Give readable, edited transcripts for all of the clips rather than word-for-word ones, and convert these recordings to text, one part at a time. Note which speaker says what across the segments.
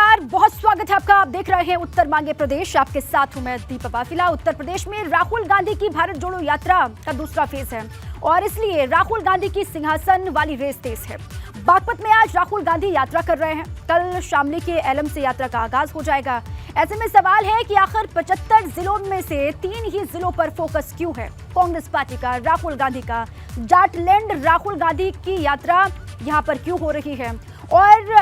Speaker 1: नमस्कार, बहुत स्वागत है आपका। आप देख रहे हैं उत्तर मांगे प्रदेश। आपके साथ हूं मैं दीपा पाफिला। उत्तर प्रदेश में राहुल गांधी की भारत जोड़ो यात्रा का दूसरा फेज है और इसलिए राहुल गांधी की सिंहासन वाली रेस तेज है। बागपत में आज राहुल गांधी यात्रा कर रहे हैं। कल शामली के एलम से यात्रा का आगाज हो जाएगा। ऐसे में सवाल है कि आखिर 75 जिलों में से 3 ही जिलों पर फोकस क्यों है कांग्रेस पार्टी का, राहुल गांधी का। जाटलैंड राहुल गांधी की यात्रा यहाँ पर क्यों हो रही है और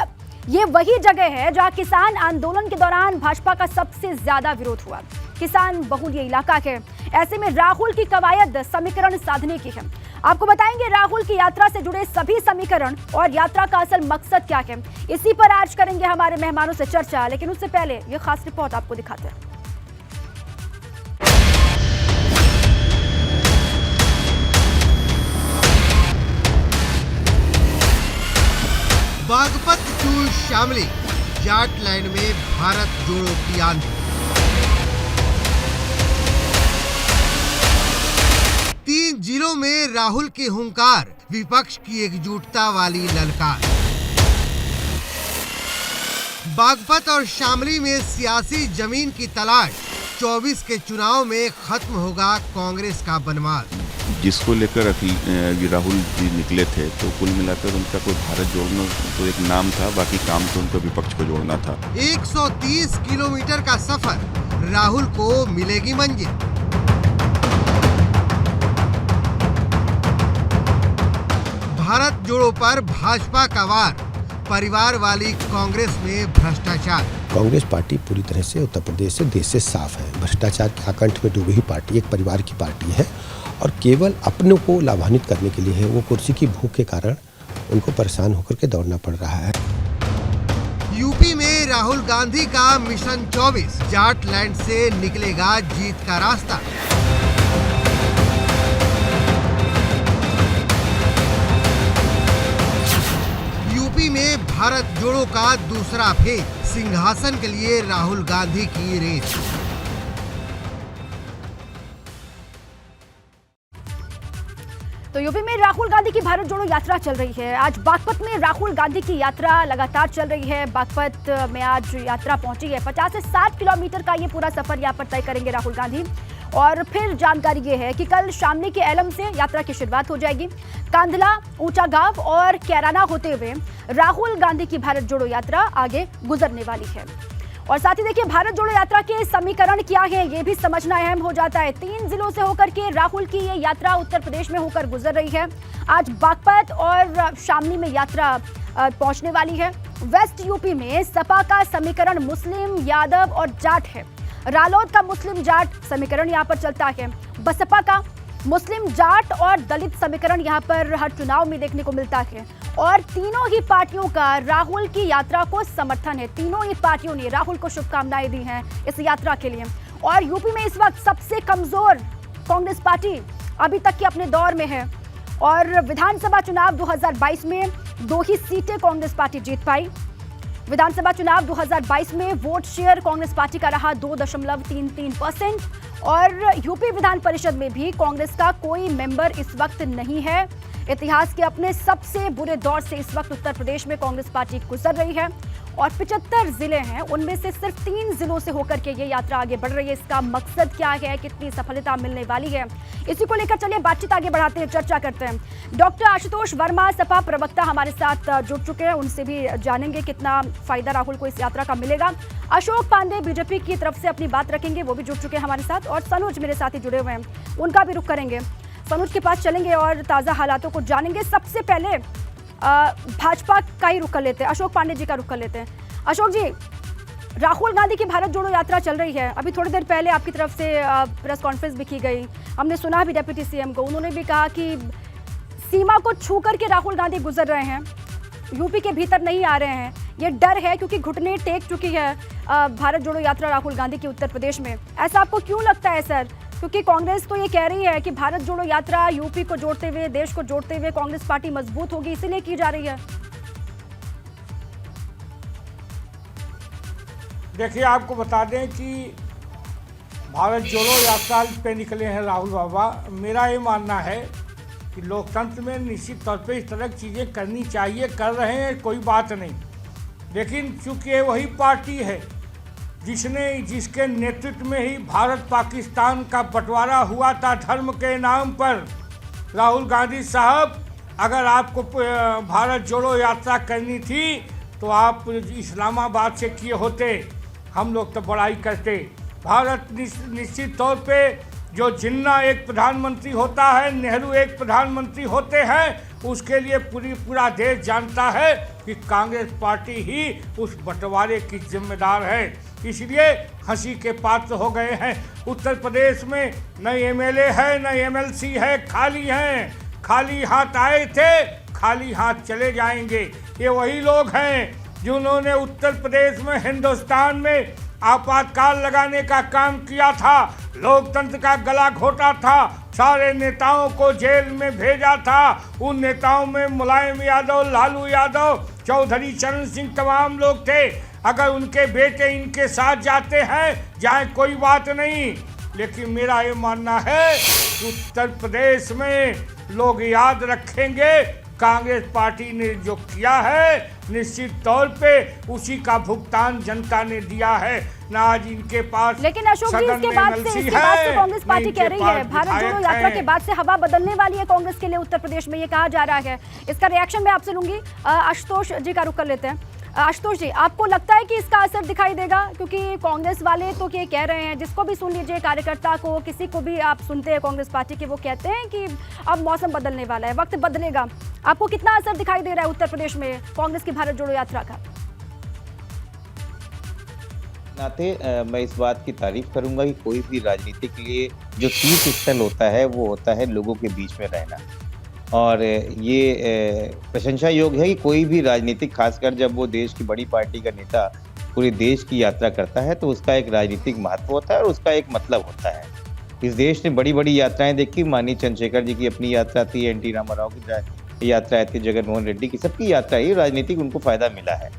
Speaker 1: ये वही जगह है जहां किसान आंदोलन के दौरान भाजपा का सबसे ज्यादा विरोध हुआ। किसान बहुल ये इलाका है। ऐसे में राहुल की कवायद समीकरण साधने की है। आपको बताएंगे राहुल की यात्रा से जुड़े सभी समीकरण और यात्रा का असल मकसद क्या है। इसी पर आज करेंगे हमारे मेहमानों से चर्चा, लेकिन उससे पहले ये खास रिपोर्ट आपको दिखाते हैं।
Speaker 2: बागपत टू शामली, जाटलैंड में भारत जोड़ो की आंधी। 3 जिलों में राहुल की हुंकार, विपक्ष की एकजुटता वाली ललकार। बागपत और शामली में सियासी जमीन की तलाश। 24 के चुनाव में खत्म होगा कांग्रेस का बनवास।
Speaker 3: जिसको लेकर राहुल जी निकले थे, तो कुल मिलाकर उनका कोई भारत जोड़ना तो एक नाम था, बाकी काम तो उनको विपक्ष को जोड़ना था।
Speaker 2: 130 किलोमीटर का सफर, राहुल को मिलेगी मंजिल। भारत जोड़ो पर भाजपा का वार, परिवार वाली कांग्रेस में भ्रष्टाचार।
Speaker 4: कांग्रेस पार्टी पूरी तरह से उत्तर प्रदेश से, देश से साफ है। भ्रष्टाचार के आकंठ में डूबी हुई पार्टी, एक परिवार की पार्टी है और केवल अपनों को लाभान्वित करने के लिए है। वो कुर्सी की भूख के कारण उनको परेशान होकर के दौड़ना पड़ रहा है।
Speaker 2: यूपी में राहुल गांधी का मिशन 24, जाटलैंड से निकलेगा जीत का रास्ता। यूपी में भारत जोड़ो का दूसरा फेज, सिंहासन के लिए राहुल गांधी की रेस।
Speaker 1: तो यूपी में राहुल गांधी की भारत जोड़ो यात्रा चल रही है। आज बागपत में राहुल गांधी की यात्रा लगातार चल रही है। बागपत में आज यात्रा पहुंची है। 50 से 60 किलोमीटर का ये पूरा सफर यहाँ पर तय करेंगे राहुल गांधी। और फिर जानकारी ये है कि कल शामली के एलम से यात्रा की शुरुआत हो जाएगी। कांधला, ऊंचा गांव और कैराना होते हुए राहुल गांधी की भारत जोड़ो यात्रा आगे गुजरने वाली है। और साथ ही देखिए, भारत जोड़ो यात्रा के समीकरण क्या है ये भी समझना अहम हो जाता है। 3 जिलों से होकर के राहुल की ये यात्रा उत्तर प्रदेश में होकर गुजर रही है। आज बागपत और शामली में यात्रा पहुंचने वाली है। वेस्ट यूपी में सपा का समीकरण मुस्लिम, यादव और जाट है। रालोद का मुस्लिम जाट समीकरण यहाँ पर चलता है। बसपा का मुस्लिम, जाट और दलित समीकरण यहाँ पर हर चुनाव में देखने को मिलता है। और तीनों ही पार्टियों का राहुल की यात्रा को समर्थन है। तीनों ही पार्टियों ने राहुल को शुभकामनाएं दी हैं इस यात्रा के लिए। और यूपी में इस वक्त सबसे कमजोर कांग्रेस पार्टी अभी तक के अपने दौर में है। और विधानसभा चुनाव 2022 में 2 ही सीटें कांग्रेस पार्टी जीत पाई। विधानसभा चुनाव 2022 में वोट शेयर कांग्रेस पार्टी का रहा 2.33%। और यूपी विधान परिषद में भी कांग्रेस का कोई मेंबर इस वक्त नहीं है। इतिहास के अपने सबसे बुरे दौर से इस वक्त उत्तर प्रदेश में कांग्रेस पार्टी गुजर रही है। और 75 जिले हैं, उनमें से सिर्फ 3 जिलों से होकर के ये यात्रा आगे बढ़ रही है। इसका मकसद क्या है, कितनी सफलता मिलने वाली है, इसी को लेकर चलिए बातचीत आगे बढ़ाते हैं, चर्चा करते हैं। डॉक्टर आशुतोष वर्मा, सपा प्रवक्ता, हमारे साथ जुड़ चुके हैं। उनसे भी जानेंगे कितना फायदा राहुल को इस यात्रा का मिलेगा। अशोक पांडे बीजेपी की तरफ से अपनी बात रखेंगे, वो भी जुड़ चुके हैं हमारे साथ। और सनोज मेरे साथ ही जुड़े हुए हैं, उनका भी रुख करेंगे। सनोज के पास चलेंगे और ताज़ा हालातों को जानेंगे। सबसे पहले भाजपा का ही रुख कर लेते हैं, अशोक पांडे जी का रुख कर लेते हैं। अशोक जी, राहुल गांधी की भारत जोड़ो यात्रा चल रही है। अभी थोड़ी देर पहले आपकी तरफ से प्रेस कॉन्फ्रेंस भी की गई। हमने सुना भी डिप्टी सीएम को, उन्होंने भी कहा कि सीमा को छू करके राहुल गांधी गुजर रहे हैं, यूपी के भीतर नहीं आ रहे हैं। ये डर है क्योंकि घुटने टेक चुकी है भारत जोड़ो यात्रा राहुल गांधी की उत्तर प्रदेश में। ऐसा आपको क्यों लगता है सर? क्योंकि कांग्रेस तो ये कह रही है कि भारत जोड़ो यात्रा यूपी को जोड़ते हुए, देश को जोड़ते हुए कांग्रेस पार्टी मजबूत होगी, इसीलिए की जा रही है।
Speaker 5: देखिए, आपको बता दें कि भारत जोड़ो यात्रा पे निकले हैं राहुल बाबा। मेरा ये मानना है कि लोकतंत्र में निश्चित तौर पे इस तरह की चीज़ें करनी चाहिए, कर रहे हैं, कोई बात नहीं। लेकिन चूंकि ये वही पार्टी है जिसके नेतृत्व में ही भारत पाकिस्तान का बंटवारा हुआ था धर्म के नाम पर। राहुल गांधी साहब, अगर आपको भारत जोड़ो यात्रा करनी थी तो आप इस्लामाबाद से किए होते, हम लोग तो बड़ाई करते। भारत निश्चित तौर पे जो जिन्ना एक प्रधानमंत्री होता है, नेहरू एक प्रधानमंत्री होते हैं, उसके लिए पूरा देश जानता है कि कांग्रेस पार्टी ही उस बंटवारे की जिम्मेदार है। इसलिए हंसी के पात्र हो गए हैं। उत्तर प्रदेश में न एमएलए है न एमएलसी है, खाली हैं। खाली हाथ आए थे, खाली हाथ चले जाएंगे। ये वही लोग हैं जिन्होंने उत्तर प्रदेश में हिंदुस्तान में आपातकाल लगाने का काम किया था, लोकतंत्र का गला घोटा था, सारे नेताओं को जेल में भेजा था। उन नेताओं में मुलायम यादव, लालू यादव, चौधरी चरण सिंह तमाम लोग थे। अगर उनके बेटे इनके साथ जाते हैं, जाए कोई बात नहीं, लेकिन मेरा ये मानना है कि उत्तर प्रदेश में लोग याद रखेंगे कांग्रेस पार्टी ने जो किया है, निश्चित तौर पे उसी का भुगतान जनता ने दिया है। ना आज इनके पास,
Speaker 1: लेकिन अशोक जी, इसके बाद से कांग्रेस पार्टी कह रही है भारत जोड़ो यात्रा के बाद से हवा बदलने वाली है कांग्रेस के लिए उत्तर प्रदेश में, ये कहा जा रहा है। इसका रिएक्शन मैं आपसे लूंगी। आशुतोष जी का रुख कर लेते हैं। आशुतोष जी, आपको लगता है कि इसका असर दिखाई देगा? क्योंकि कांग्रेस वाले तो ये कह रहे हैं, जिसको भी सुन लीजिए, कार्यकर्ता को, किसी को भी आप सुनते हैं कांग्रेस पार्टी के, वो कहते हैं कि अब मौसम बदलने वाला है, वक्त बदलेगा। आपको कितना असर दिखाई दे रहा है उत्तर प्रदेश में कांग्रेस की भारत जोड़ो यात्रा का?
Speaker 6: नाते मैं इस बात की तारीफ करूंगा कि कोई भी राजनीति के लिए जो तीर्थ स्थल होता है वो होता है लोगों के बीच में रहना। और ये प्रशंसा योग्य है कि कोई भी राजनीतिक, खासकर जब वो देश की बड़ी पार्टी का नेता पूरे देश की यात्रा करता है तो उसका एक राजनीतिक महत्व होता है और उसका एक मतलब होता है। इस देश ने बड़ी बड़ी यात्राएं देखी, माननीय चंद्रशेखर जी की अपनी यात्रा थी, एन.टी. रामाराव की यात्रा थी, जगनमोहन रेड्डी की, सबकी यात्रा ही राजनीतिक उनको फायदा मिला है।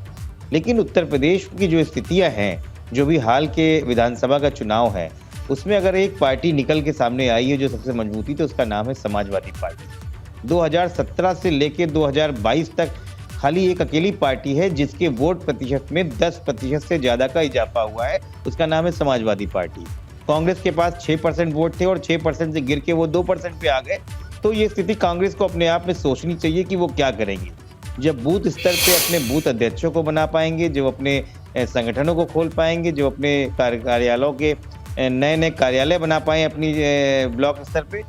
Speaker 6: लेकिन उत्तर प्रदेश की जो स्थितियाँ हैं, जो भी हाल के विधानसभा का चुनाव है, उसमें अगर एक पार्टी निकल के सामने आई है जो सबसे मजबूती, तो उसका नाम है समाजवादी पार्टी। 2017 से लेकर 2022 तक खाली एक अकेली पार्टी है जिसके वोट प्रतिशत में 10% से ज़्यादा का इजाफा हुआ है, उसका नाम है समाजवादी पार्टी। कांग्रेस के पास 6% वोट थे और 6% से गिर के वो 2% पे आ गए। तो ये स्थिति कांग्रेस को अपने आप में सोचनी चाहिए कि वो क्या करेंगे। जब बूथ स्तर पे अपने बूथ अध्यक्षों को बना पाएंगे, जब अपने संगठनों को खोल पाएंगे, जो अपने कार्यालयों के नए नए कार्यालय बना पाएँ अपनी ब्लॉक स्तर पे,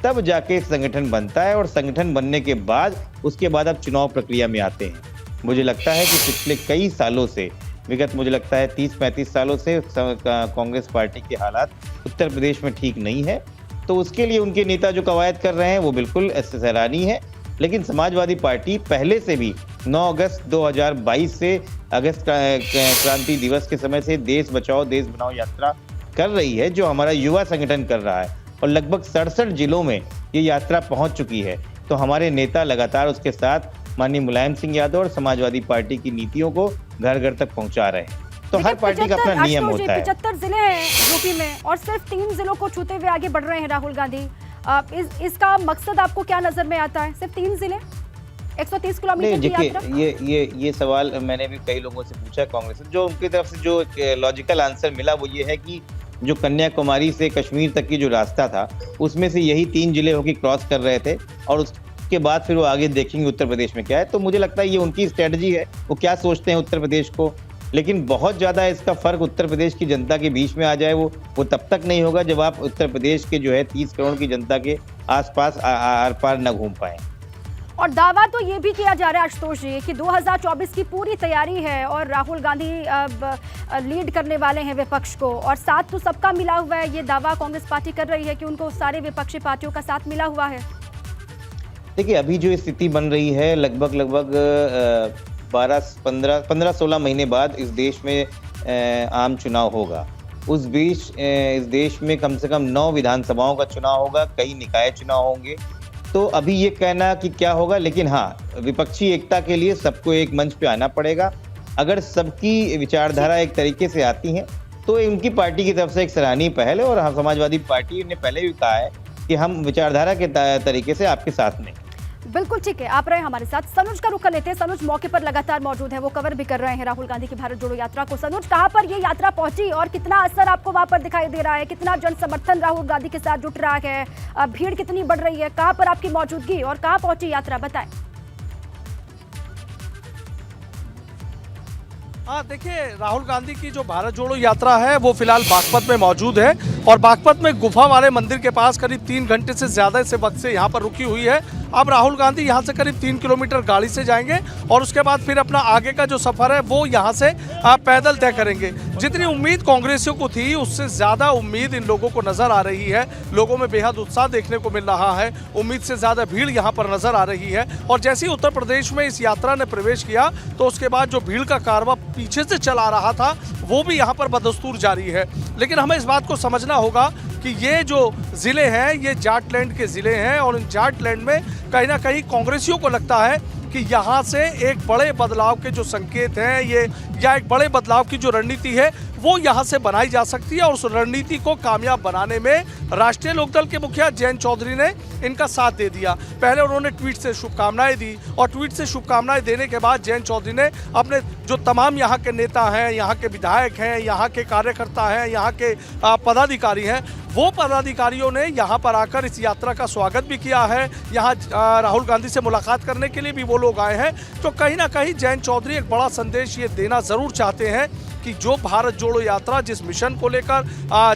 Speaker 6: तब जाके संगठन बनता है। और संगठन बनने के बाद उसके बाद अब चुनाव प्रक्रिया में आते हैं। मुझे लगता है कि पिछले कई सालों से, विगत मुझे लगता है 30-35 सालों से कांग्रेस पार्टी के हालात उत्तर प्रदेश में ठीक नहीं है। तो उसके लिए उनके नेता जो कवायद कर रहे हैं वो बिल्कुल सराहनीय है। लेकिन समाजवादी पार्टी पहले से भी 9 अगस्त 2022 से अगस्त क्रांति दिवस के समय से देश बचाओ देश बनाओ यात्रा कर रही है, जो हमारा युवा संगठन कर रहा है। और लगभग 67 जिलों में ये यात्रा पहुंच चुकी है। तो हमारे नेता लगातार उसके साथ माननीय मुलायम सिंह यादव और समाजवादी पार्टी की नीतियों को घर घर तक पहुंचा रहे हैं। तो हर पार्टी का अपना नियम होता है।
Speaker 1: 75 जिले हैं यूपी में और सिर्फ 3 जिलों को छूते हुए आगे बढ़ रहे हैं राहुल गांधी। इसका मकसद आपको क्या नजर में आता है? सिर्फ 3 जिले, 130 किलोमीटर की यात्रा?
Speaker 6: ये सवाल मैंने भी कई लोगों से पूछा कांग्रेस से, जो उनकी तरफ से जो लॉजिकल आंसर मिला वो ये है कि जो कन्याकुमारी से कश्मीर तक की जो रास्ता था उसमें से यही 3 जिले होकर क्रॉस कर रहे थे और उसके बाद फिर वो आगे देखेंगे उत्तर प्रदेश में क्या है। तो मुझे लगता है ये उनकी स्ट्रेटजी है, वो क्या सोचते हैं उत्तर प्रदेश को। लेकिन बहुत ज़्यादा इसका फर्क उत्तर प्रदेश की जनता के बीच में आ जाए वो तब तक नहीं होगा जब आप उत्तर प्रदेश के जो है 30 करोड़ की जनता के आसपास आर पार न घूम पाएं।
Speaker 1: और दावा तो ये भी किया जा रहा है आशुतोष जी कि 2024 की पूरी तैयारी है और राहुल गांधी अब लीड करने वाले हैं विपक्ष को, और साथ तो सबका मिला हुआ है। ये दावा कांग्रेस पार्टी कर रही है कि उनको सारे विपक्षी पार्टियों का साथ मिला हुआ है।
Speaker 6: देखिए, अभी जो स्थिति बन रही है, लगभग 15-16 महीने बाद इस देश में आम चुनाव होगा। उस बीच इस देश में कम से कम 9 विधानसभाओं का चुनाव होगा, कई निकाय चुनाव होंगे। तो अभी ये कहना कि क्या होगा, लेकिन हाँ, विपक्षी एकता के लिए सबको एक मंच पे आना पड़ेगा। अगर सबकी विचारधारा एक तरीके से आती है तो उनकी पार्टी की तरफ से एक सराहनीय पहल है। और हम समाजवादी पार्टी ने पहले भी कहा है कि हम विचारधारा के तरीके से आपके साथ में।
Speaker 1: बिल्कुल ठीक है, आप रहे हमारे साथ। सनुज का रुख कर लेते हैं। सनुज मौके पर लगातार मौजूद है, वो कवर भी कर रहे हैं राहुल गांधी की भारत जोड़ो यात्रा को। सनुज, कहां पर ये यात्रा पहुंची और कितना असर आपको वहां पर दिखाई दे रहा है? कितना जन समर्थन राहुल गांधी के साथ जुट रहा है? भीड़ कितनी बढ़ रही है? कहां पर आपकी मौजूदगी और कहां पहुंची यात्रा, बताएं।
Speaker 7: हाँ, देखिए, राहुल गांधी की जो भारत जोड़ो यात्रा है वो फिलहाल बागपत में मौजूद है और बागपत में गुफा वाले मंदिर के पास करीब 3 घंटे से ज्यादा से वक्त से यहाँ पर रुकी हुई है। अब राहुल गांधी यहाँ से करीब 3 किलोमीटर गाड़ी से जाएंगे और उसके बाद फिर अपना आगे का जो सफर है वो यहाँ से पैदल तय करेंगे। जितनी उम्मीद कांग्रेसियों को थी उससे ज्यादा उम्मीद इन लोगों को नजर आ रही है। लोगों में बेहद उत्साह देखने को मिल रहा है, उम्मीद से ज्यादा भीड़ यहाँ पर नजर आ रही है। और जैसे ही उत्तर प्रदेश में इस यात्रा ने प्रवेश किया तो उसके बाद जो भीड़ का कारवां पीछे से चला रहा था वो भी यहाँ पर बदस्तूर जारी है। लेकिन हमें इस बात को समझना होगा कि ये जो जिले हैं ये जाटलैंड के जिले हैं और इन जाटलैंड में कहीं ना कहीं कांग्रेसियों को लगता है कि यहाँ से एक बड़े बदलाव के जो संकेत हैं ये या एक बड़े बदलाव की जो रणनीति है वो यहाँ से बनाई जा सकती है। और उस रणनीति को कामयाब बनाने में राष्ट्रीय लोकदल के मुखिया जयंत चौधरी ने इनका साथ दे दिया। पहले उन्होंने ट्वीट से शुभकामनाएं दी और ट्वीट से शुभकामनाएं देने के बाद जयंत चौधरी ने अपने जो तमाम यहाँ के नेता हैं, यहाँ के विधायक हैं, यहाँ के कार्यकर्ता हैं, यहाँ के पदाधिकारी हैं, वो पदाधिकारियों ने यहाँ पर आकर इस यात्रा का स्वागत भी किया है। यहाँ राहुल गांधी से मुलाकात करने के लिए भी वो लोग आए हैं। तो कहीं ना कहीं जयंत चौधरी एक बड़ा संदेश ये देना जरूर चाहते हैं कि जो भारत जोड़ो यात्रा जिस मिशन को लेकर,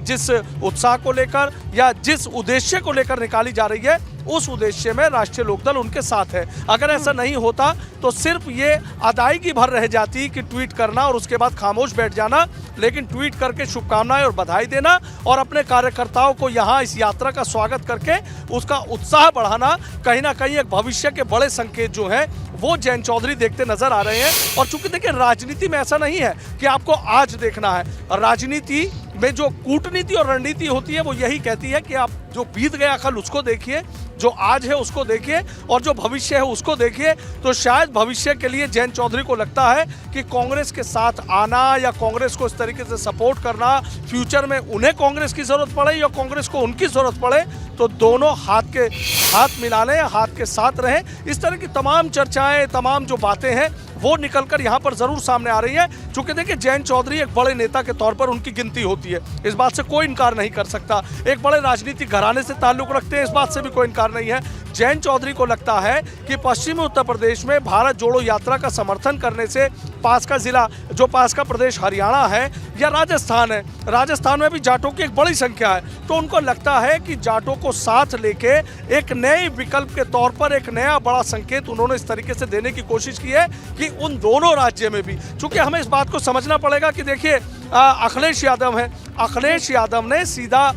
Speaker 7: जिस उत्साह को लेकर या जिस उद्देश्य को लेकर निकाली जा रही है उस उद्देश्य में राष्ट्रीय लोकदल उनके साथ है। अगर ऐसा नहीं होता तो सिर्फ ये अदायगी भर रह जाती कि ट्वीट करना और उसके बाद खामोश बैठ जाना, लेकिन ट्वीट करके शुभकामनाएं और बधाई देना और अपने कार्यकर्ताओं को यहाँ इस यात्रा का स्वागत करके उसका उत्साह बढ़ाना, कहीं ना कहीं एक भविष्य के बड़े संकेत जो हैं वो जयंत चौधरी देखते नजर आ रहे हैं। और चूंकि देखिए, राजनीति में ऐसा नहीं है कि आपको आज देखना है। राजनीति में जो कूटनीति और रणनीति होती है वो यही कहती है कि आप जो बीत गया कल उसको देखिए, जो आज है उसको देखिए और जो भविष्य है उसको देखिए। तो शायद भविष्य के लिए जयंत चौधरी को लगता है कि कांग्रेस के साथ आना या कांग्रेस को इस तरीके से सपोर्ट करना, फ्यूचर में उन्हें कांग्रेस की जरूरत पड़े या कांग्रेस को उनकी जरूरत पड़े तो दोनों हाथ मिला लें, हाथ के साथ रहें। इस तरह की तमाम चर्चाएं, तमाम जो बातें हैं वो निकलकर यहाँ पर जरूर सामने आ रही है। चूंकि देखिए, जयंत चौधरी एक बड़े नेता के तौर पर उनकी गिनती होती है, इस बात से कोई इनकार नहीं कर सकता। एक बड़े राजनीतिक घराने से ताल्लुक रखते हैं, इस बात से भी कोई इनकार नहीं है। जयंत चौधरी को लगता है कि पश्चिमी उत्तर प्रदेश में भारत जोड़ो यात्रा का समर्थन करने से पास का जिला, जो पास का प्रदेश हरियाणा है या राजस्थान है, राजस्थान में भी जाटों की एक बड़ी संख्या है। तो उनको लगता है कि जाटों को साथ लेके एक नए विकल्प के तौर पर एक नया बड़ा संकेत उन्होंने इस तरीके से देने की कोशिश की है कि उन दोनों राज्य में भी, चूंकि हमें इस बात को समझना पड़ेगा कि देखिए, अखिलेश यादव है, अखिलेश यादव ने सीधा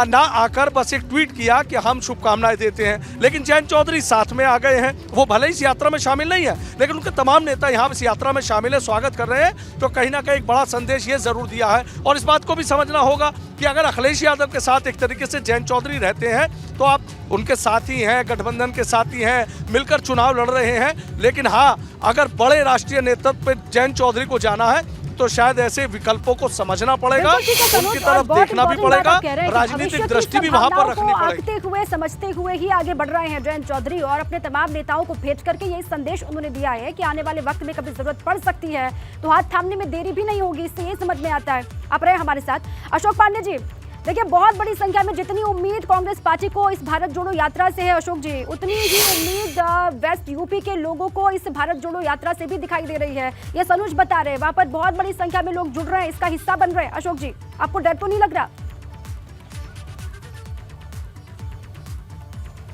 Speaker 7: ना आकर बस एक ट्वीट किया कि हम शुभकामनाएं देते हैं, लेकिन जयंत चौधरी साथ में आ गए हैं। वो भले ही इस यात्रा में शामिल नहीं है लेकिन उनके तमाम नेता यहाँ इस यात्रा में शामिल है, स्वागत कर रहे हैं। तो कहीं ना कहीं एक बड़ा संदेश ये जरूर दिया है। और इस बात को भी समझना होगा कि अगर अखिलेश यादव के साथ एक तरीके से जयंत चौधरी रहते हैं तो आप उनके साथी हैं, गठबंधन के साथी हैं, मिलकर चुनाव लड़ रहे हैं। लेकिन हाँ, अगर बड़े राष्ट्रीय नेतृत्व पे जयंत चौधरी को जाना है तो शायद ऐसे विकल्पों को समझना पड़ेगा, उनकी तरफ देखना भी पड़ेगा, राजनीतिक दृष्टि भी वहां पर रखनी पड़ेगी।
Speaker 1: हुए समझते हुए ही आगे बढ़ रहे हैं जयंत चौधरी और अपने तमाम नेताओं को भेज करके ये संदेश उन्होंने दिया है कि आने वाले वक्त में कभी जरूरत पड़ सकती है तो हाथ थामने में देरी भी नहीं होगी। इससे ये समझ में आता है। आप रहे हमारे साथ अशोक पांडे जी। देखिए, बहुत बड़ी संख्या में जितनी उम्मीद कांग्रेस पार्टी को इस भारत जोड़ो यात्रा से है अशोक जी, उतनी ही उम्मीद वेस्ट यूपी के लोगों को इस भारत जोड़ो यात्रा से भी दिखाई दे रही है। ये सनुज बता रहे हैं, वहां पर बहुत बड़ी संख्या में लोग जुड़ रहे हैं, इसका हिस्सा बन रहे हैं। अशोक जी, आपको डर तो नहीं लग रहा?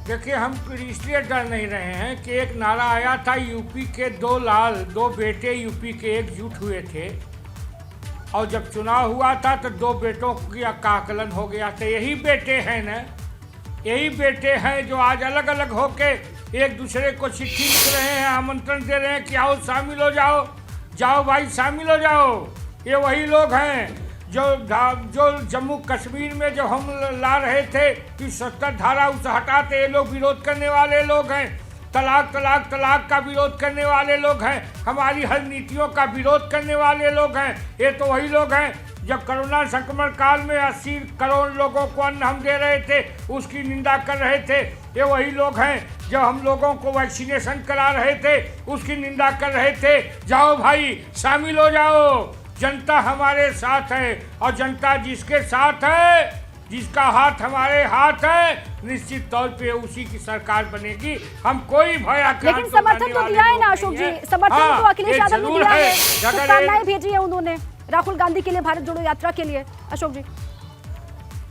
Speaker 5: देखिए, हम इसलिए डर नहीं रहे हैं कि एक नारा आया था, यूपी के दो बेटे यूपी के एकजुट हुए थे और जब चुनाव हुआ था तो 2 बेटों का आकलन हो गया था। यही बेटे हैं ना, यही बेटे हैं जो आज अलग अलग होके एक दूसरे को चिट्ठी लिख रहे हैं, आमंत्रण दे रहे हैं कि आओ शामिल हो जाओ, जाओ भाई शामिल हो जाओ। ये वही लोग हैं जो जम्मू कश्मीर में जो हम ला रहे थे कि 70 धारा उसे हटाते, ये लोग विरोध करने वाले लोग हैं। तलाक तलाक तलाक का विरोध करने वाले लोग हैं, हमारी हर नीतियों का विरोध करने वाले लोग हैं। ये तो वही लोग हैं जब कोरोना संक्रमण काल में 80 करोड़ लोगों को अन्न हम दे रहे थे, उसकी निंदा कर रहे थे। ये वही लोग हैं जब हम लोगों को वैक्सीनेशन करा रहे थे, उसकी निंदा कर रहे थे। जाओ भाई, शामिल हो जाओ, जनता हमारे साथ है, और जनता जिसके साथ है, जिसका हाथ हमारे हाथ है, निश्चित तौर पे उसी की सरकार बनेगी। हम कोई भयाक्रांत
Speaker 1: लेकिन समर्थन तो दिया है ना अशोक जी, समर्थन तो अखिलेश यादव ने दिया है, शुभकामनाएं भेजी है उन्होंने राहुल गांधी के लिए, भारत जोड़ो यात्रा के लिए। अशोक जी,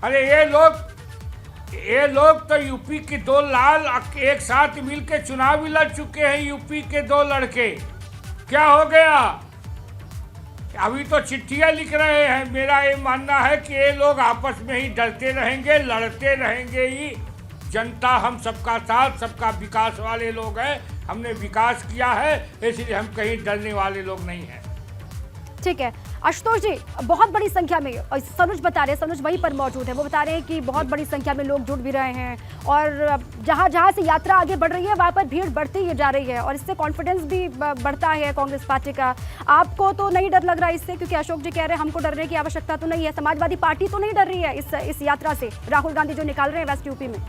Speaker 5: अरे ये लोग तो यूपी के दो लाल एक साथ मिलकर चुनाव भी लड़ चुके हैं। यूपी के दो लड़के, क्या हो गया? अभी तो चिट्ठियां लिख रहे हैं। मेरा ये मानना है कि ये लोग आपस में ही डरते रहेंगे, लड़ते रहेंगे ही। जनता हम सबका साथ, सबका विकास वाले लोग हैं। हमने विकास किया है, इसलिए हम कहीं डरने वाले लोग नहीं हैं।
Speaker 1: ठीक है आशुतोष जी, बहुत बड़ी संख्या में सनुज बता रहे हैं, सनुज वहीं पर मौजूद है, वो बता रहे हैं कि बहुत बड़ी संख्या में लोग जुड़ भी रहे हैं, और जहां जहां से यात्रा आगे बढ़ रही है वहां पर भीड़ बढ़ती ही जा रही है, और इससे कॉन्फिडेंस भी बढ़ता है कांग्रेस पार्टी का। आपको तो नहीं डर लग रहा इससे? क्योंकि अशोक जी कह रहे हैं हमको डरने की आवश्यकता तो नहीं है, समाजवादी पार्टी तो नहीं डर रही है इस यात्रा से, राहुल गांधी जो निकाल रहे हैं वेस्ट यूपी में?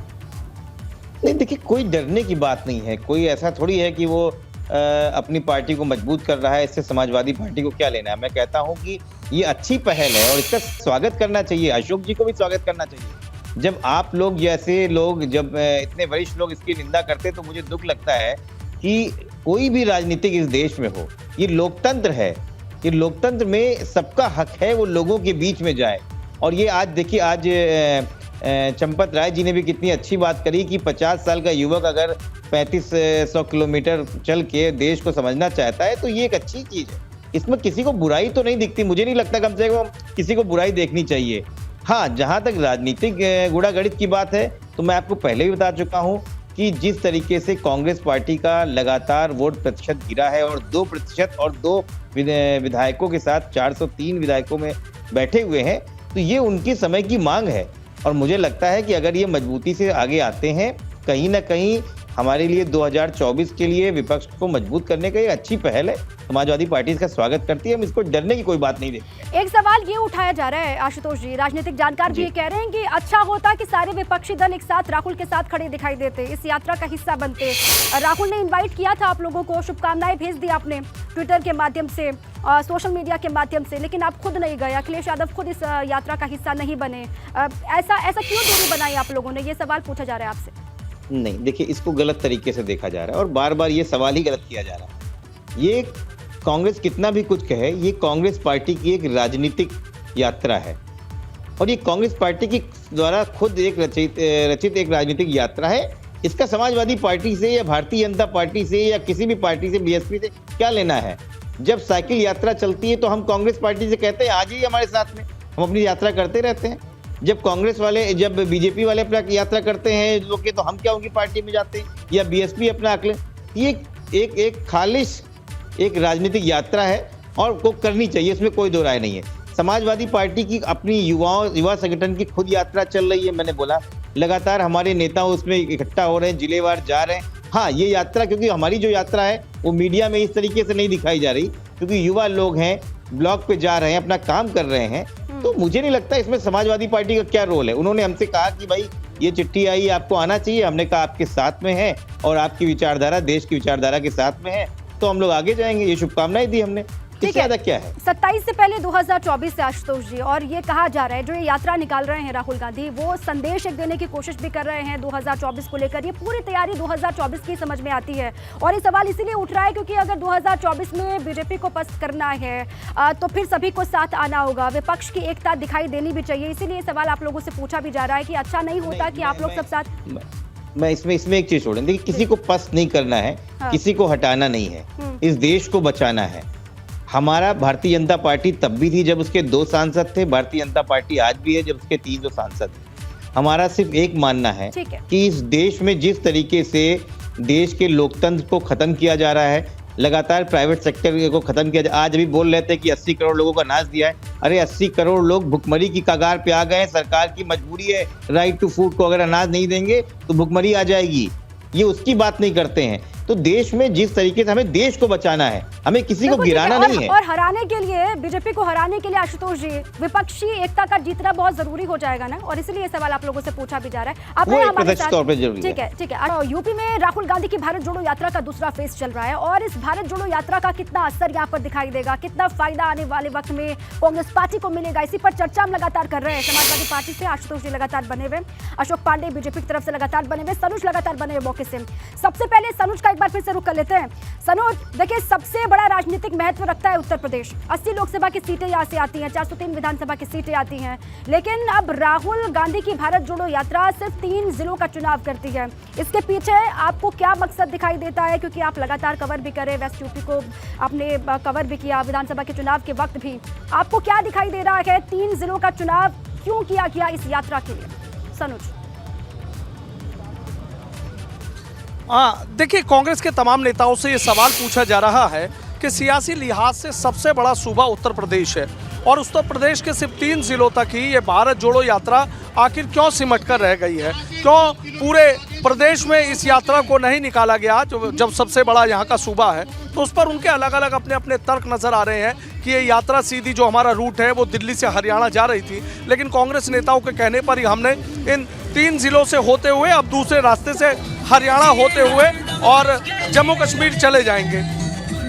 Speaker 6: नहीं, देखिए, कोई डरने की बात नहीं है। कोई ऐसा थोड़ी है कि वो अपनी पार्टी को मजबूत कर रहा है, इससे समाजवादी पार्टी को क्या लेना है। मैं कहता हूं कि ये अच्छी पहल है और इसका स्वागत करना चाहिए। अशोक जी को भी स्वागत करना चाहिए। जब आप लोग जैसे लोग, जब इतने वरिष्ठ लोग इसकी निंदा करते, तो मुझे दुख लगता है कि कोई भी राजनीतिक इस देश में हो। ये लोकतंत्र है, ये लोकतंत्र में सबका हक है वो लोगों के बीच में जाए। और ये आज देखिए, आज चंपत राय जी ने भी कितनी अच्छी बात करी कि 50 साल का युवक अगर 3500 किलोमीटर चल के देश को समझना चाहता है, तो ये एक अच्छी चीज है। इसमें किसी को बुराई तो नहीं दिखती, मुझे नहीं लगता कम से कम किसी को बुराई देखनी चाहिए। हाँ, जहां तक राजनीतिक गुणागणित की बात है, तो मैं आपको पहले भी बता चुका हूं कि जिस तरीके से कांग्रेस पार्टी का लगातार वोट प्रतिशत गिरा है, और 2% और 2 विधायकों के साथ 403 विधायकों में बैठे हुए हैं, तो ये उनकी समय की मांग है। और मुझे लगता है कि अगर ये मजबूती से आगे आते हैं, कहीं ना कहीं हमारे लिए 2024 के लिए विपक्ष को मजबूत करने का एक अच्छी पहल है। समाजवादी पार्टी इसका स्वागत करती है, हम इसको डरने की कोई बात नहीं देखते।
Speaker 1: एक सवाल ये उठाया जा रहा है आशुतोष जी, राजनीतिक जानकार भी ये कह रहे हैं कि अच्छा होता कि सारे विपक्षी दल एक साथ राहुल के साथ खड़े दिखाई देते, इस यात्रा का हिस्सा बनते। राहुल ने इन्वाइट किया था आप लोगों को, शुभकामनाएं भेज दी आपने ट्विटर के माध्यम से, सोशल मीडिया के माध्यम से, लेकिन आप खुद नहीं गए, अखिलेश यादव खुद इस यात्रा का हिस्सा नहीं बने। ऐसा क्यों दूरी बनाई आप लोगों ने? ये सवाल पूछा जा रहा है आपसे।
Speaker 6: नहीं, देखिए, इसको गलत तरीके से देखा जा रहा है और बार बार ये सवाल ही गलत किया जा रहा है। ये कांग्रेस कितना भी कुछ कहे, ये कांग्रेस पार्टी की एक राजनीतिक यात्रा है, और ये कांग्रेस पार्टी की द्वारा खुद एक रचित एक राजनीतिक यात्रा है। इसका समाजवादी पार्टी से या भारतीय जनता पार्टी से या किसी भी पार्टी से, बीएसपी से क्या लेना है? जब साइकिल यात्रा चलती है तो हम कांग्रेस पार्टी से कहते हैं आ जाइए हमारे साथ में, हम अपनी यात्रा करते रहते हैं। जब कांग्रेस वाले, जब बीजेपी वाले अपना यात्रा करते हैं लोग के, तो हम क्या उनकी पार्टी में जाते हैं, या बीएसपी अपना अकले। ये एक खालिश एक राजनीतिक यात्रा है और को करनी चाहिए, इसमें कोई दो राय नहीं है। समाजवादी पार्टी की अपनी युवा संगठन की खुद यात्रा चल रही है। मैंने बोला लगातार हमारे नेता उसमें इकट्ठा हो रहे हैं, जिलेवार जा रहे हैं। हाँ, ये यात्रा, क्योंकि हमारी जो यात्रा है वो मीडिया में इस तरीके से नहीं दिखाई जा रही, क्योंकि युवा लोग हैं, ब्लॉक पे जा रहे हैं, अपना काम कर रहे हैं। तो मुझे नहीं लगता इसमें समाजवादी पार्टी का क्या रोल है। उन्होंने हमसे कहा कि भाई ये चिट्ठी आई, आपको आना चाहिए। हमने कहा आपके साथ में है और आपकी विचारधारा देश की विचारधारा के साथ में है, तो हम लोग आगे जाएंगे। ये शुभकामनाएं दी हमने, इससे ज्यादा क्या है।
Speaker 1: 27 से पहले 2024 से आशुतोष जी, और ये कहा जा रहा है जो ये यात्रा निकाल रहे हैं राहुल गांधी, वो संदेश एक देने की कोशिश भी कर रहे हैं 2024 को लेकर। ये पूरी तैयारी 2024 की समझ में आती है, और ये सवाल इसीलिए उठ रहा है क्योंकि अगर 2024 में बीजेपी को पस्त करना है तो फिर सभी को साथ आना होगा, विपक्ष की एकता दिखाई देनी भी चाहिए। इसीलिए सवाल आप लोगों से पूछा भी जा रहा है कि अच्छा नहीं होता कि आप लोग सब साथ।
Speaker 6: मैं इसमें एक चीज छोड़ें, देखिए, किसी को पस्त नहीं करना है, किसी को हटाना नहीं है, इस देश को बचाना है। हमारा भारतीय जनता पार्टी तब भी थी जब उसके 2 सांसद थे, भारतीय जनता पार्टी आज भी है जब उसके 3 सांसद हैं। हमारा सिर्फ एक मानना है कि इस देश में जिस तरीके से देश के लोकतंत्र को खत्म किया जा रहा है, लगातार प्राइवेट सेक्टर को खत्म किया जा, आज अभी बोल रहे थे कि 80 करोड़ लोगों को अनाज दिया है। अरे 80 करोड़ लोग भुखमरी की कगार पे आ गए हैं, सरकार की मजबूरी है, राइट टू फूड को अगर अनाज नहीं देंगे तो भुखमरी आ जाएगी। ये उसकी बात नहीं करते हैं। तो देश में जिस तरीके से हमें देश को बचाना है, हमें किसी को
Speaker 1: बिल्कुल ठीक
Speaker 6: गिराना
Speaker 1: है।
Speaker 6: नहीं है।
Speaker 1: और हराने के लिए, बीजेपी को हराने के लिए आशुतोष जी, विपक्षी एकता का जीतना बहुत जरूरी हो जाएगा ना, और इसीलिए ये सवाल आप लोगों से पूछा भी जा रहा है। आप
Speaker 6: वो
Speaker 1: हैं
Speaker 6: एक
Speaker 1: हमारे
Speaker 6: प्रत्यक्ष
Speaker 1: साथ।
Speaker 6: तौर पे जरूरी
Speaker 1: ठीक है, ठीक है। यूपी में राहुल गांधी की भारत जोड़ो यात्रा का दूसरा फेज चल रहा है, और इस भारत जोड़ो यात्रा का कितना असर यहाँ पर दिखाई देगा, कितना फायदा आने वाले वक्त में कांग्रेस पार्टी को मिलेगा, इसी पर चर्चा हम लगातार कर रहे हैं। समाजवादी पार्टी से आशुतोष जी लगातार बने हुए, अशोक पांडे बीजेपी की तरफ से लगातार बने हुए, सनुज लगातार बने हुए मौके से। सबसे पहले सनुज का एक बार फिर से रुख कर लेते हैं। सनुज, देखिए सबसे बड़ा राजनीतिक महत्व रखता है उत्तर प्रदेश। 80 लोकसभा की सीटें यहाँ से आती हैं, 403 विधानसभा की सीटें आती हैं, लेकिन अब राहुल गांधी की भारत जोड़ो यात्रा सिर्फ 3 जिलों का चुनाव करती है। इसके पीछे आपको क्या मकसद दिखाई देता है, क्योंकि आप लगातार कवर भी करें, वेस्ट यूपी को आपने कवर भी किया विधानसभा के चुनाव के वक्त भी। आपको क्या दिखाई दे रहा है, 3 जिलों का चुनाव क्यों किया गया इस यात्रा के लिए? सनुज।
Speaker 7: देखिए, कांग्रेस के तमाम नेताओं से ये सवाल पूछा जा रहा है कि सियासी लिहाज से सबसे बड़ा सूबा उत्तर प्रदेश है, और उत्तर प्रदेश के सिर्फ 3 जिलों तक ही ये भारत जोड़ो यात्रा आखिर क्यों सिमट कर रह गई है, क्यों पूरे प्रदेश में इस यात्रा को नहीं निकाला गया, जब सबसे बड़ा यहाँ का सूबा है। तो उस पर उनके अलग अलग अपने अपने तर्क नजर आ रहे हैं कि ये यात्रा सीधी जो हमारा रूट है वो दिल्ली से हरियाणा जा रही थी, लेकिन कांग्रेस नेताओं के कहने पर ही हमने इन 3 जिलों से होते हुए अब दूसरे रास्ते से हरियाणा होते हुए और जम्मू कश्मीर चले जाएंगे।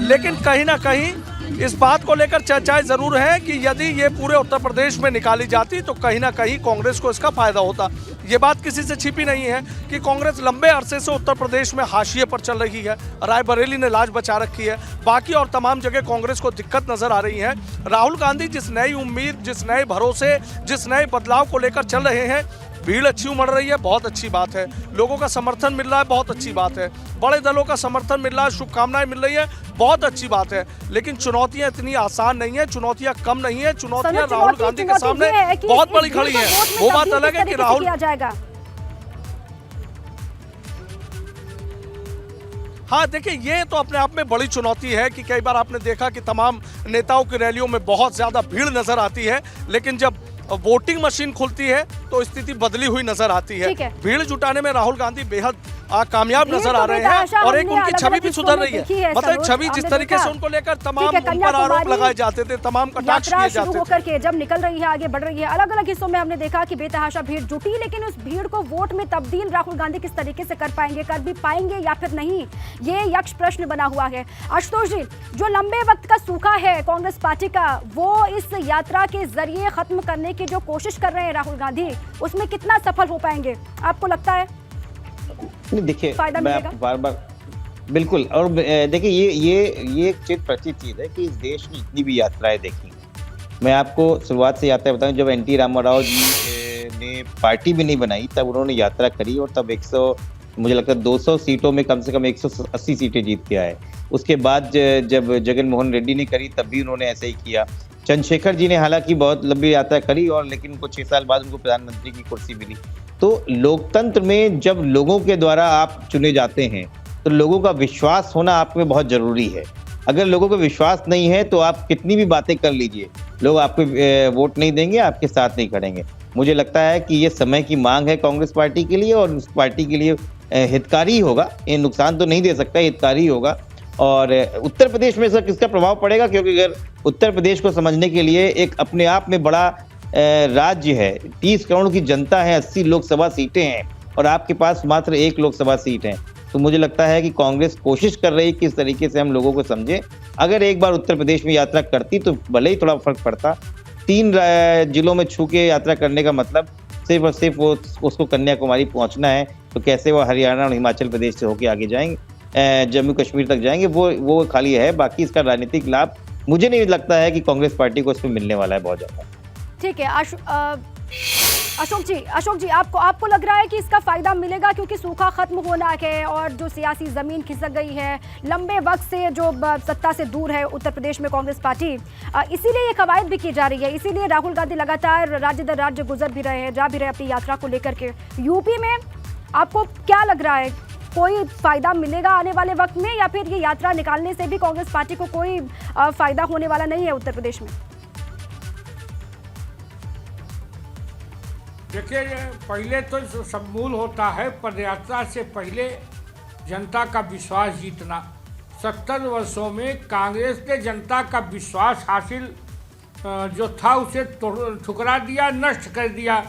Speaker 7: लेकिन कहीं ना कहीं इस बात को लेकर चर्चाएं जरूर हैं कि यदि ये पूरे उत्तर प्रदेश में निकाली जाती तो कहीं ना कहीं कांग्रेस को इसका फायदा होता। ये बात किसी से छिपी नहीं है कि कांग्रेस लंबे अरसे से उत्तर प्रदेश में हाशिए पर चल रही है। रायबरेली ने लाज बचा रखी है, बाकी और तमाम जगह कांग्रेस को दिक्कत नजर आ रही है। राहुल गांधी जिस नई उम्मीद, जिस नए भरोसे, जिस नए बदलाव को लेकर चल रहे हैं, भीड़ अच्छी उमड़ रही है, बहुत अच्छी बात है। लोगों का समर्थन मिल रहा है, बहुत अच्छी बात है। बड़े दलों का समर्थन मिल रहा है, शुभकामनाएं मिल रही है, बहुत अच्छी बात है। लेकिन चुनौतियां इतनी आसान नहीं है, चुनौतियां कम नहीं है, चुनौतियां राहुल गांधी के सामने बहुत बड़ी खड़ी है। वो बात अलग है कि राहुल हाँ, देखिए, ये तो अपने आप में बड़ी चुनौती है कि कई बार आपने देखा कि तमाम नेताओं की रैलियों में बहुत ज्यादा भीड़ नजर आती है, लेकिन जब वोटिंग मशीन खुलती है तो स्थिति बदली हुई नजर आती है। भीड़ जुटाने में राहुल गांधी बेहद कामयाब नजर आ रहे हैं, और एक उनकी छवि भी सुधर रही है। मतलब छवि जिस तरीके से उनको लेकर तमाम उन पर आरोप लगाए जाते थे, तमाम कटाक्ष किए जाते थे,
Speaker 1: होकर के जब निकल रही है, आगे बढ़ रही है, अलग अलग हिस्सों में हमने देखा कि बेतहाशा भीड़ जुटी, लेकिन उस भीड़ को वोट में तब्दील राहुल गांधी किस तरीके से कर पाएंगे, कर भी पाएंगे या फिर नहीं, ये यक्ष प्रश्न बना हुआ है। आशुतोष जी, जो लंबे वक्त का सूखा है कांग्रेस पार्टी का, वो इस यात्रा के जरिए खत्म करने की जो कोशिश कर रहे हैं राहुल गांधी, उसमें कितना सफल हो पाएंगे आपको लगता है?
Speaker 6: नहीं, देखिए, मैं बार बार बिल्कुल, और देखिए, ये एक चित प्रचित चीज है कि इस देश की जितनी भी यात्राएं देखी, मैं आपको शुरुआत से यात्रा बताऊं, जब एनटी रामाराव जी ने पार्टी भी नहीं बनाई तब उन्होंने यात्रा करी, और तब 100, मुझे लगता है 200 सीटों में कम से कम 180 सीटें जीत के आए। उसके बाद जब जगन मोहन रेड्डी ने करी तब भी उन्होंने ऐसे ही किया। चंद्रशेखर जी ने हालांकि बहुत लंबी यात्रा करी, और लेकिन उनको 6 साल बाद उनको प्रधानमंत्री की कुर्सी मिली। तो लोकतंत्र में जब लोगों के द्वारा आप चुने जाते हैं तो लोगों का विश्वास होना आप में बहुत जरूरी है। अगर लोगों को विश्वास नहीं है तो आप कितनी भी बातें कर लीजिए, लोग आपको वोट नहीं देंगे, आपके साथ नहीं खड़ेंगे। मुझे लगता है कि ये समय की मांग है कांग्रेस पार्टी के लिए, और उस पार्टी के लिए हितकारी होगा। ये नुकसान तो नहीं दे सकता, हितकारी होगा। और उत्तर प्रदेश में इसका किसका प्रभाव पड़ेगा, क्योंकि अगर उत्तर प्रदेश को समझने के लिए एक अपने आप में बड़ा राज्य है, 30 करोड़ की जनता है, 80 लोकसभा सीटें हैं, और आपके पास मात्र 1 लोकसभा सीट है, तो मुझे लगता है कि कांग्रेस कोशिश कर रही है किस तरीके से हम लोगों को समझे। अगर एक बार उत्तर प्रदेश में यात्रा करती तो भले ही थोड़ा फर्क पड़ता। 3 जिलों में छू के यात्रा करने का मतलब सिर्फ और सिर्फ उसको कन्याकुमारी पहुंचना है, तो कैसे वो हरियाणा और हिमाचल प्रदेश से होके आगे जाएंगे, जम्मू कश्मीर तक जाएंगे, वो खाली है। बाकी इसका राजनीतिक लाभ मुझे नहीं लगता है कि कांग्रेस पार्टी को इसमें मिलने वाला है बहुत ज्यादा।
Speaker 1: ठीक है, अशोक जी, आपको लग रहा है कि इसका फायदा मिलेगा, क्योंकि सूखा खत्म होना है और जो सियासी जमीन खिसक गई है, लंबे वक्त से जो सत्ता से दूर है उत्तर प्रदेश में कांग्रेस पार्टी, इसीलिए ये कवायद भी की जा रही है, इसीलिए राहुल गांधी लगातार राज्य दर राज्य गुजर भी रहे हैं, जा भी रहे अपनी यात्रा को लेकर के। यूपी में आपको क्या लग रहा है, कोई फायदा मिलेगा आने वाले वक्त में, या फिर ये यात्रा निकालने से भी कांग्रेस पार्टी को कोई फायदा होने वाला नहीं है उत्तर प्रदेश में?
Speaker 5: देखिए, पहले तो समूल होता है, पदयात्रा से पहले जनता का विश्वास जीतना। 70 वर्षों में कांग्रेस ने जनता का विश्वास हासिल जो था उसे ठुकरा दिया, नष्ट कर दिया।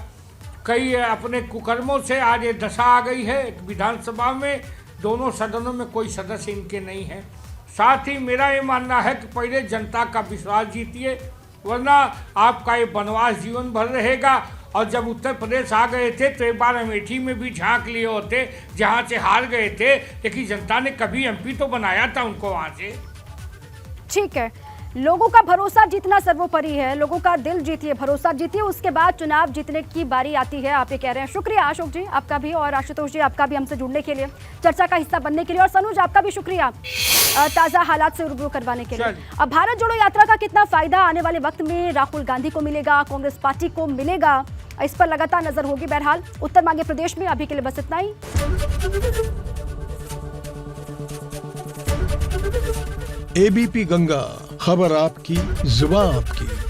Speaker 5: कई अपने कुकर्मों से आज ये दशा आ गई है। विधानसभा में दोनों सदनों में कोई सदस्य इनके नहीं है। साथ ही मेरा ये मानना है कि पहले जनता का विश्वास जीतिए, वरना आपका ये वनवास जीवन भर रहेगा। और जब उत्तर प्रदेश आ गए थे तो एक बार अमेठी में भी झांक लिए होते, जहां से हार गए थे, लेकिन जनता ने कभी एमपी तो बनाया था उनको वहां से।
Speaker 1: ठीक है, लोगों का भरोसा जीतना सर्वोपरि है। लोगों का दिल जीतिए, भरोसा जीतिए, उसके बाद चुनाव जीतने की बारी आती है, आप ये कह रहे हैं। शुक्रिया अशोक जी आपका भी, और आशुतोष जी आपका भी हमसे जुड़ने के लिए, चर्चा का हिस्सा बनने के लिए, और सनूज आपका भी शुक्रिया ताज़ा हालात से रूबरू करवाने के लिए। अब भारत जोड़ो यात्रा का कितना फायदा आने वाले वक्त में राहुल गांधी को मिलेगा, कांग्रेस पार्टी को मिलेगा, इस पर लगातार नजर होगी। बहरहाल उत्तर मांगे प्रदेश में अभी के लिए बस इतना ही।
Speaker 8: एबीपी गंगा, खबर आपकी, जुबान आपकी।